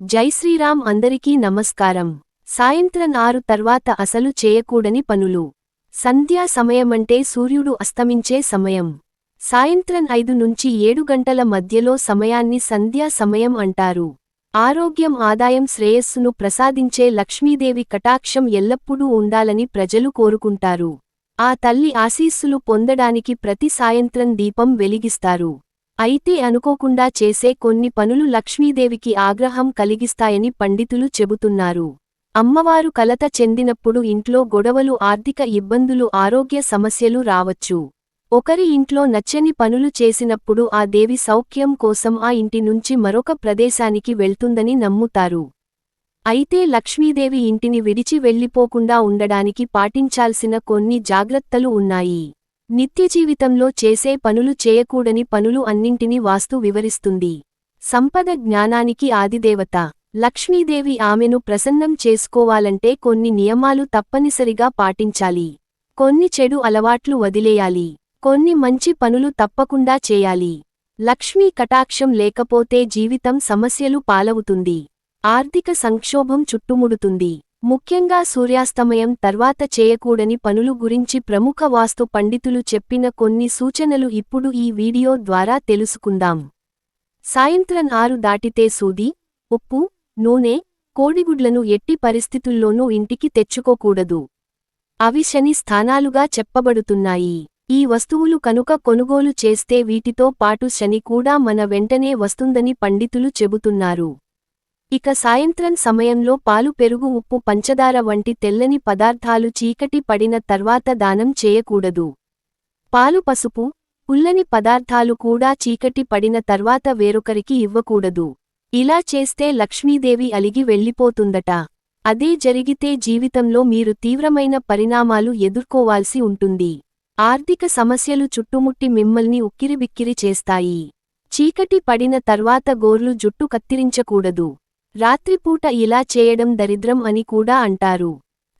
జై శ్రీరామ్. అందరికీ నమస్కారం. సాయంత్రం 6 తర్వాత అసలు చేయకూడని పనులు. సంధ్యా సమయమంటే సూర్యుడు అస్తమించే సమయం. సాయంత్రం 5 నుంచి 7 గంటల మధ్యలో సమయాన్ని సంధ్యా సమయం అంటారు. ఆరోగ్యం, ఆదాయం, శ్రేయస్సును ప్రసాదించే లక్ష్మీదేవి కటాక్షం ఎల్లప్పుడూ ఉండాలని ప్రజలు కోరుకుంటారు. ఆ తల్లి ఆశీస్సులు పొందడానికి ప్రతి సాయంత్రం దీపం వెలిగిస్తారు. అయితే అనుకోకుండా చేసే కొన్ని పనులు లక్ష్మీదేవికి ఆగ్రహం కలిగిస్తాయని పండితులు చెబుతున్నారు. అమ్మవారు కలత చెందినప్పుడు ఇంట్లో గొడవలు, ఆర్థిక ఇబ్బందులు, ఆరోగ్య సమస్యలు రావచ్చు. ఒకరి ఇంట్లో నచ్చని పనులు చేసినప్పుడు ఆ దేవి సౌఖ్యం కోసం ఆ ఇంటి నుంచి మరొక ప్రదేశానికి వెళ్తుందని నమ్ముతారు. అయితే లక్ష్మీదేవి ఇంటిని విడిచి వెళ్ళిపోకుండా ఉండడానికి పాటించాల్సిన కొన్ని జాగ్రత్తలు ఉన్నాయి. నిత్యజీవితంలో చేసే పనులు, చేయకూడని పనులు అన్నింటినీ వాస్తు వివరిస్తుంది. సంపద, జ్ఞానానికి ఆదిదేవత లక్ష్మీదేవి. ఆమెను ప్రసన్నం చేసుకోవాలంటే కొన్ని నియమాలు తప్పనిసరిగా పాటించాలి. కొన్ని చెడు అలవాట్లు వదిలేయాలి. కొన్ని మంచి పనులు తప్పకుండా చేయాలి. లక్ష్మీ కటాక్షం లేకపోతే జీవితం సమస్యలు పాలవుతుంది. ఆర్థిక సంక్షోభం చుట్టుముడుతుంది. ముఖ్యంగా సూర్యాస్తమయం తర్వాత చేయకూడని పనులు గురించి ప్రముఖ వాస్తు పండితులు చెప్పిన కొన్ని సూచనలు ఇప్పుడు ఈ వీడియో ద్వారా తెలుసుకుందాం. సాయంత్రం 6 దాటితే సూది, ఉప్పు, నూనె, కోడిగుడ్లను ఎట్టి పరిస్థితుల్లోనూ ఇంటికి తెచ్చుకోకూడదు. అవి శని స్థానాలుగా చెప్పబడుతున్నాయి. ఈ వస్తువులు కనుక కొనుగోలు చేస్తే వీటితో పాటు శని కూడా మన వెంటనే వస్తుందని పండితులు చెబుతున్నారు. ఇక సాయంత్రం సమయంలో పాలు, పెరుగు, ఉప్పు, పంచదార వంటి తెల్లని పదార్థాలు చీకటి పడిన తర్వాత దానం చేయకూడదు. పాలు, పసుపు, పుల్లని పదార్థాలు కూడా చీకటి పడిన తర్వాత వేరొకరికి ఇవ్వకూడదు. ఇలా చేస్తే లక్ష్మీదేవి అలిగి వెళ్ళిపోతుందట. అదే జరిగితే జీవితంలో మీరు తీవ్రమైన పరిణామాలు ఎదుర్కోవాల్సి ఉంటుంది. ఆర్థిక సమస్యలు చుట్టుముట్టి మిమ్మల్ని ఉక్కిరిబిక్కిరి చేస్తాయి. చీకటి పడిన తర్వాత గోర్లు, జుట్టు కత్తిరించకూడదు. రాత్రిపూట ఇలా చేయడం దరిద్రం అని కూడా అంటారు.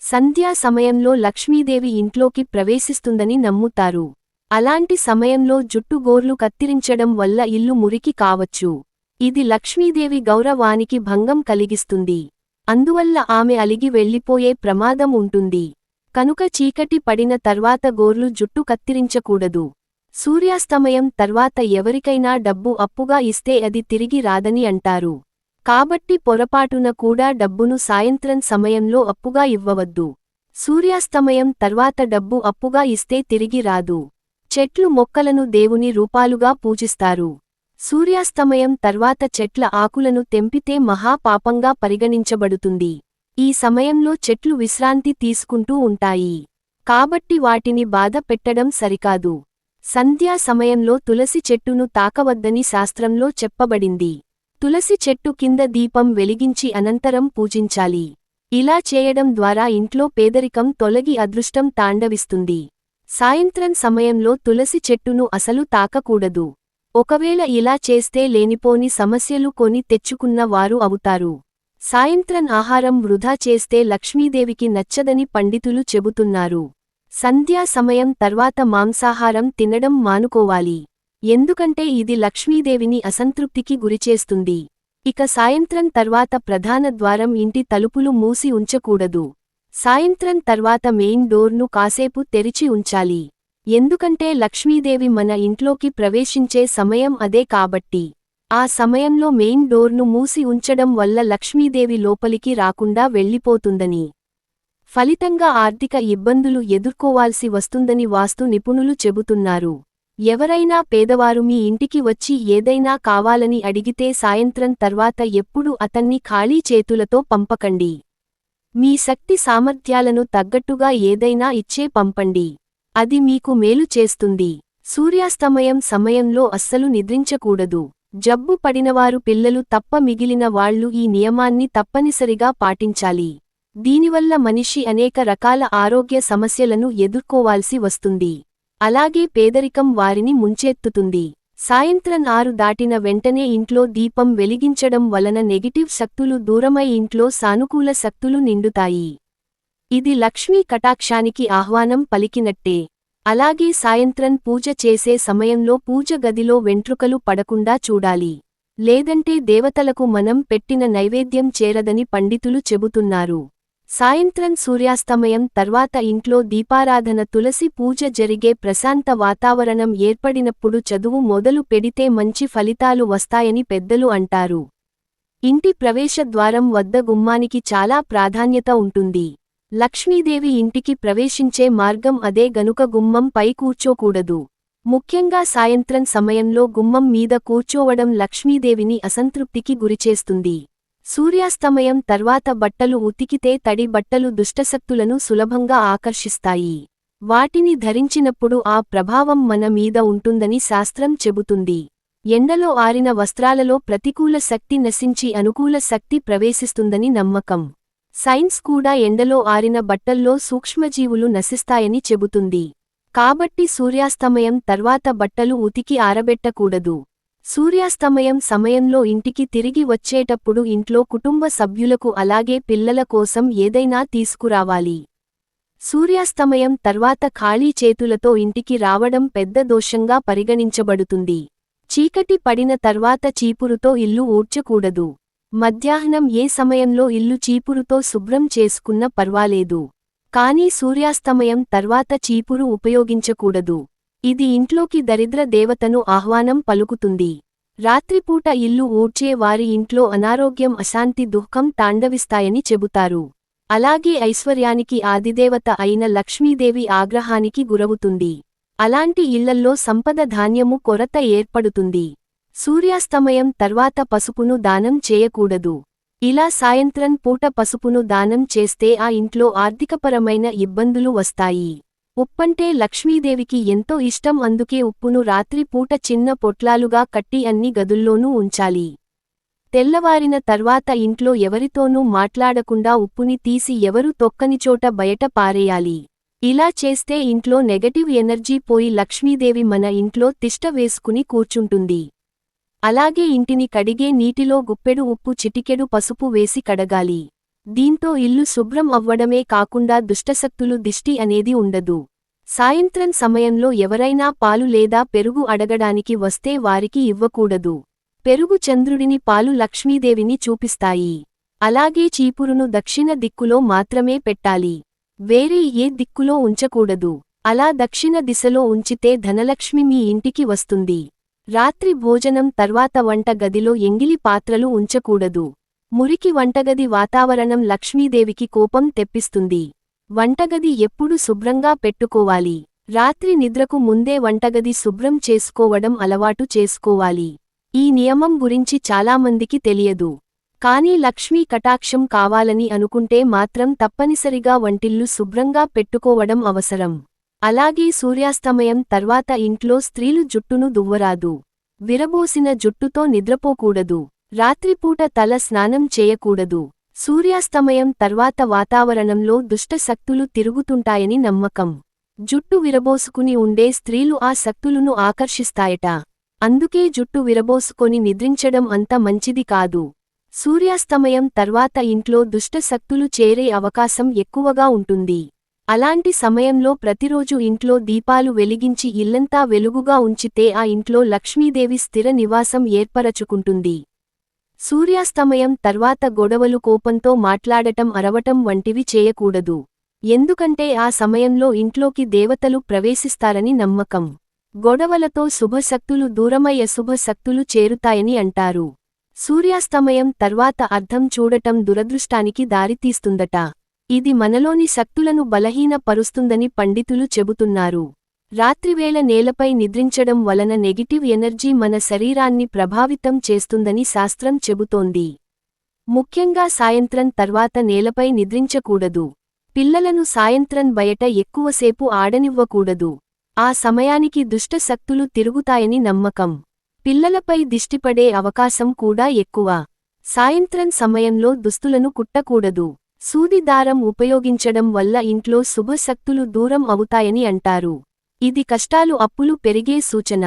సంధ్యా సమయంలో లక్ష్మీదేవి ఇంట్లోకి ప్రవేశిస్తుందని నమ్ముతారు. అలాంటి సమయంలో జుట్టు, గోర్లు కత్తిరించడం వల్ల ఇల్లు మురికి కావచ్చు. ఇది లక్ష్మీదేవి గౌరవానికి భంగం కలిగిస్తుంది. అందువల్ల ఆమె అలిగి వెళ్ళిపోయే ప్రమాదం ఉంటుంది. కనుక చీకటి పడిన తర్వాత గోర్లు, జుట్టు కత్తిరించకూడదు. సూర్యాస్తమయం తర్వాత ఎవరికైనా డబ్బు అప్పుగా ఇస్తే అది తిరిగి రాదని అంటారు. కాబట్టి పొరపాటున కూడా డబ్బును సాయంత్రం సమయంలో అప్పుగా ఇవ్వవద్దు. సూర్యాస్తమయం తర్వాత డబ్బు అప్పుగా ఇస్తే తిరిగి రాదు. చెట్లు, మొక్కలను దేవుని రూపాలుగా పూజిస్తారు. సూర్యాస్తమయం తర్వాత చెట్ల ఆకులను తెంపితే మహాపాపంగా పరిగణించబడుతుంది. ఈ సమయంలో చెట్లు విశ్రాంతి తీసుకుంటూ ఉంటాయి. కాబట్టి వాటిని బాధ పెట్టడం సరికాదు. సంధ్యా సమయంలో తులసి చెట్టును తాకవద్దని శాస్త్రంలో చెప్పబడింది. తులసి చెట్టు కింద దీపం వెలిగించి అనంతరం పూజించాలి. ఇలా చేయడం ద్వారా ఇంట్లో పేదరికం తొలగి అదృష్టం తాండవిస్తుంది. సాయంత్రం సమయంలో తులసి చెట్టును అసలు తాకకూడదు. ఒకవేళ ఇలా చేస్తే లేనిపోని సమస్యలు కొని తెచ్చుకున్న వారు అవుతారు. సాయంత్రం ఆహారం వృధా చేస్తే లక్ష్మీదేవికి నచ్చదని పండితులు చెబుతున్నారు. సంధ్యా సమయం తర్వాత మాంసాహారం తినడం మానుకోవాలి. ఎందుకంటే ఇది లక్ష్మీదేవిని అసంతృప్తికి గురిచేస్తుంది. ఇక సాయంత్రం తర్వాత ప్రధాన ద్వారం, ఇంటి తలుపులు మూసి ఉంచకూడదు. సాయంత్రం తర్వాత మెయిన్ డోర్ను కాసేపు తెరిచి ఉంచాలి. ఎందుకంటే లక్ష్మీదేవి మన ఇంట్లోకి ప్రవేశించే సమయం అదే కాబట్టి. ఆ సమయంలో మెయిన్ డోర్ను మూసి ఉంచడం వల్ల లక్ష్మీదేవి లోపలికి రాకుండా వెళ్ళిపోతుందని. ఫలితంగా ఆర్థిక ఇబ్బందులు ఎదుర్కోవాల్సి వస్తుందని వాస్తు నిపుణులు చెబుతున్నారు. ఎవరైనా పేదవారు మీ ఇంటికి వచ్చి ఏదైనా కావాలని అడిగితే సాయంత్రం తర్వాత ఎప్పుడూ అతన్ని ఖాళీ చేతులతో పంపకండి. మీ శక్తి సామర్థ్యాలను తగ్గట్టుగా ఏదైనా ఇచ్చే పంపండి. అది మీకు మేలు చేస్తుంది. సూర్యాస్తమయం సమయంలో అస్సలు నిద్రించకూడదు. జబ్బు పడినవారు, పిల్లలు తప్ప మిగిలిన వాళ్లు ఈ నియమాన్ని తప్పనిసరిగా పాటించాలి. దీనివల్ల మనిషి అనేక రకాల ఆరోగ్య సమస్యలను ఎదుర్కోవాల్సి వస్తుంది. అలాగే పేదరికం వారిని ముంచెత్తుతుంది. సాయంత్రం 6 దాటిన వెంటనే ఇంట్లో దీపం వెలిగించడం వలన నెగిటివ్ శక్తులు దూరమై ఇంట్లో సానుకూల శక్తులు నిండుతాయి. ఇది లక్ష్మీ కటాక్షానికి ఆహ్వానం పలికినట్టే. అలాగే సాయంత్రం పూజ చేసే సమయంలో పూజ గదిలో వెంట్రుకలు పడకుండా చూడాలి. లేదంటే దేవతలకు మనం పెట్టిన నైవేద్యం చేరదని పండితులు చెబుతున్నారు. సాయంత్రం సూర్యాస్తమయం తర్వాత ఇంట్లో దీపారాధన తులసి పూజ జరిగే ప్రశాంత వాతావరణం ఏర్పడినప్పుడు చదువు మొదలు పెడితే మంచి ఫలితాలు వస్తాయని పెద్దలు అంటారు. ఇంటి ప్రవేశ ద్వారం వద్ద గుమ్మానికి చాలా ప్రాధాన్యత ఉంటుంది. లక్ష్మీదేవి ఇంటికి ప్రవేశించే మార్గం అదే గనుక గుమ్మం పై కూర్చోకూడదు. ముఖ్యంగా సాయంత్రం సమయంలో గుమ్మం మీద కూర్చోవడం లక్ష్మీదేవిని అసంతృప్తికి గురిచేస్తుంది. సూర్యాస్తమయం తర్వాత బట్టలు ఉతికితే తడి బట్టలు దుష్టశక్తులను సులభంగా ఆకర్షిస్తాయి. వాటిని ధరించినప్పుడు ఆ ప్రభావం మన మీద ఉంటుందని శాస్త్రం చెబుతుంది. ఎండలో ఆరిన వస్త్రాలలో ప్రతికూల శక్తి నశించి అనుకూల శక్తి ప్రవేశిస్తుందని నమ్మకం. సైన్స్ కూడా ఎండలో ఆరిన బట్టల్లో సూక్ష్మజీవులు నశిస్తాయని చెబుతుంది. కాబట్టి సూర్యాస్తమయం తర్వాత బట్టలు ఉతికి ఆరబెట్టకూడదు. సూర్యాస్తమయం సమయంలో ఇంటికి తిరిగి వచ్చేటప్పుడు ఇంట్లో కుటుంబ సభ్యులకు అలాగే పిల్లల కోసం ఏదైనా తీసుకురావాలి. సూర్యాస్తమయం తర్వాత ఖాళీ చేతులతో ఇంటికి రావడం పెద్ద దోషంగా పరిగణించబడుతుంది. చీకటి పడిన తర్వాత చీపురుతో ఇల్లు ఊడ్చకూడదు. మధ్యాహ్నం ఏ సమయంలో ఇల్లు చీపురుతో శుభ్రం చేసుకున్న పర్వాలేదు. కానీ సూర్యాస్తమయం తర్వాత చీపురు ఉపయోగించకూడదు. ఇది ఇంట్లోకి దరిద్ర దేవతను ఆహ్వానం పలుకుతుంది. రాత్రిపూట ఇల్లు ఊడ్చే వారి ఇంట్లో అనారోగ్యం అశాంతి దుఃఖం తాండవిస్తాయని చెబుతారు. అలాగే ఐశ్వర్యానికి ఆదిదేవత అయిన లక్ష్మీదేవి ఆగ్రహానికి గురవుతుంది. అలాంటి ఇళ్లల్లో సంపద ధాన్యము కొరత ఏర్పడుతుంది. సూర్యాస్తమయం తర్వాత పసుపును దానం చేయకూడదు. ఇలా సాయంత్రం పూట పసుపును దానం చేస్తే ఆ ఇంట్లో ఆర్థికపరమైన ఇబ్బందులు వస్తాయి. ఉప్పంటే లక్ష్మీదేవికి ఎంతో ఇష్టం. అందుకే ఉప్పును రాత్రి పూట చిన్న పొట్లాలుగా కట్టి అన్ని గదుల్లోనూ ఉంచాలి. తెల్లవారిన తర్వాత ఇంట్లో ఎవరితోనూ మాట్లాడకుండా ఉప్పుని తీసి ఎవరు తొక్కనిచోట బయట పారేయాలి. ఇలా చేస్తే ఇంట్లో నెగటివ్ ఎనర్జీ పోయి లక్ష్మీదేవి మన ఇంట్లో తిష్ట వేసుకుని కూర్చుంటుంది. అలాగే ఇంటిని కడిగే నీటిలో గుప్పెడు ఉప్పు చిటికెడు పసుపు వేసి కడగాలి. దీంతో ఇల్లు శుభ్రం అవ్వడమే కాకుండా దుష్టశక్తులు దిష్టి అనేది ఉండదు. సాయంత్రం సమయంలో ఎవరైనా పాలు లేదా పెరుగు అడగడానికి వస్తే వారికి ఇవ్వకూడదు. పెరుగు చంద్రుడిని పాలు లక్ష్మీదేవిని చూపిస్తాయి. అలాగే చీపురును దక్షిణ దిక్కులో మాత్రమే పెట్టాలి. వేరే ఏ దిక్కులో ఉంచకూడదు. అలా దక్షిణ దిశలో ఉంచితే ధనలక్ష్మి మీ ఇంటికి వస్తుంది. రాత్రి భోజనం తర్వాత వంట గదిలో ఎంగిలి పాత్రలు ఉంచకూడదు. మురికి వంటగది వాతావరణం లక్ష్మీదేవికి కోపం తెప్పిస్తుంది. వంటగది ఎప్పుడు శుభ్రంగా పెట్టుకోవాలి. రాత్రి నిద్రకు ముందే వంటగది శుభ్రం చేసుకోవడం అలవాటు చేసుకోవాలి. ఈ నియమం గురించి చాలామందికి తెలియదు. కానీ లక్ష్మీ కటాక్షం కావాలని అనుకుంటే మాత్రం తప్పనిసరిగా వంటిల్లు శుభ్రంగా పెట్టుకోవడం అవసరం. అలాగే సూర్యాస్తమయం తర్వాత ఇంట్లో స్త్రీలు జుట్టును దువ్వరాదు. విరబోసిన జుట్టుతో నిద్రపోకూడదు. రాత్రిపూట తల స్నానం చేయకూడదు. సూర్యాస్తమయం తర్వాత వాతావరణంలో దుష్ట శక్తులు తిరుగుతుంటాయని నమ్మకం. జుట్టు విరబోసుకుని ఉండే స్త్రీలు ఆ శక్తులను ఆకర్షిస్తాయట. అందుకే జుట్టు విరబోసుకొని నిద్రించడం అంత మంచిది కాదు. సూర్యాస్తమయం తర్వాత ఇంట్లో దుష్ట శక్తులు చేరే అవకాశం ఎక్కువగా ఉంటుంది. అలాంటి సమయంలో ప్రతిరోజు ఇంట్లో దీపాలు వెలిగించి ఇల్లంతా వెలుగుగా ఉంచితే ఆ ఇంట్లో లక్ష్మీదేవి స్థిర నివాసం ఏర్పరచుకుంటుంది. సూర్యాస్తమయం తర్వాత గొడవలు కోపంతో మాట్లాడటం అరవటం వంటివి చేయకూడదు. ఎందుకంటే ఆ సమయంలో ఇంట్లోకి దేవతలు ప్రవేశిస్తారని నమ్మకం. గొడవలతో శుభశక్తులు దూరమై అశుభ శక్తులు చేరుతాయని అంటారు. సూర్యాస్తమయం తర్వాత అర్థం చూడటం దురదృష్టానికి దారితీస్తుందట. ఇది మనలోని శక్తులను బలహీనపరుస్తుందని పండితులు చెబుతున్నారు. రాత్రివేళ నేలపై నిద్రించడం వలన నెగిటివ్ ఎనర్జీ మన శరీరాన్ని ప్రభావితం చేస్తుందని శాస్త్రం చెబుతోంది. ముఖ్యంగా సాయంత్రం తర్వాత నేలపై నిద్రించకూడదు. పిల్లలను సాయంత్రం బయట ఎక్కువసేపు ఆడనివ్వకూడదు. ఆ సమయానికి దుష్ట శక్తులు తిరుగుతాయని నమ్మకం. పిల్లలపై దిష్టిపడే అవకాశం కూడా ఎక్కువ. సాయంత్రం సమయంలో దుస్తులను కుట్టకూడదు. సూది దారం ఉపయోగించడం వల్ల ఇంట్లో శుభశక్తులు దూరం అవుతాయని అంటారు. ఇది కష్టాలు అప్పులు పెరిగే సూచన.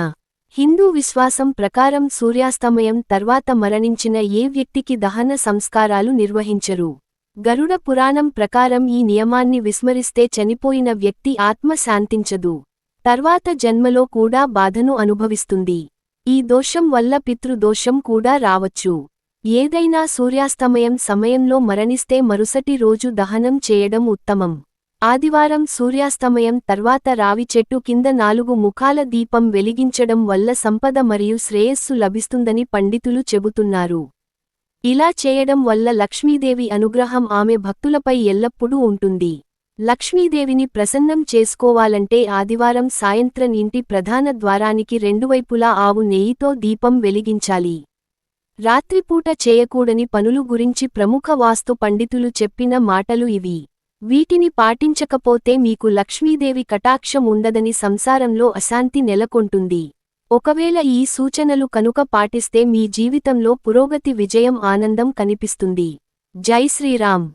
హిందూ విశ్వాసం ప్రకారం సూర్యాస్తమయం తర్వాత మరణించిన ఏ వ్యక్తికి దహన సంస్కారాలు నిర్వహించరు. గరుడ పురాణం ప్రకారం ఈ నియమాన్ని విస్మరిస్తే చనిపోయిన వ్యక్తి ఆత్మ శాంతించదు. తర్వాత జన్మలో కూడా బాధను అనుభవిస్తుంది. ఈ దోషం వల్ల పితృదోషం కూడా రావచ్చు. ఏదైనా సూర్యాస్తమయం సమయంలో మరణిస్తే మరుసటి రోజు దహనం చేయడం ఉత్తమం. ఆదివారం సూర్యాస్తమయం తర్వాత రావి చెట్టు కింద 4 ముఖాల దీపం వెలిగించడం వల్ల సంపద మరియు శ్రేయస్సు లభిస్తుందని పండితులు చెబుతున్నారు. ఇలా చేయడం వల్ల లక్ష్మీదేవి అనుగ్రహం ఆమె భక్తులపై ఎల్లప్పుడూ ఉంటుంది. లక్ష్మీదేవిని ప్రసన్నం చేసుకోవాలంటే ఆదివారం సాయంత్రం ఇంటి ప్రధాన ద్వారానికి రెండువైపులా ఆవు నెయ్యితో దీపం వెలిగించాలి. రాత్రిపూట చేయకూడని పనులు గురించి ప్రముఖ వాస్తు పండితులు చెప్పిన మాటలు ఇవి. వీటిని పాటించకపోతే మీకు లక్ష్మీదేవి కటాక్షం ఉండదని సంసారంలో అశాంతి నెలకొంటుంది. ఒకవేళ ఈ సూచనలు కనుక పాటిస్తే మీ జీవితంలో పురోగతి విజయం ఆనందం కనిపిస్తుంది. జై శ్రీరామ్.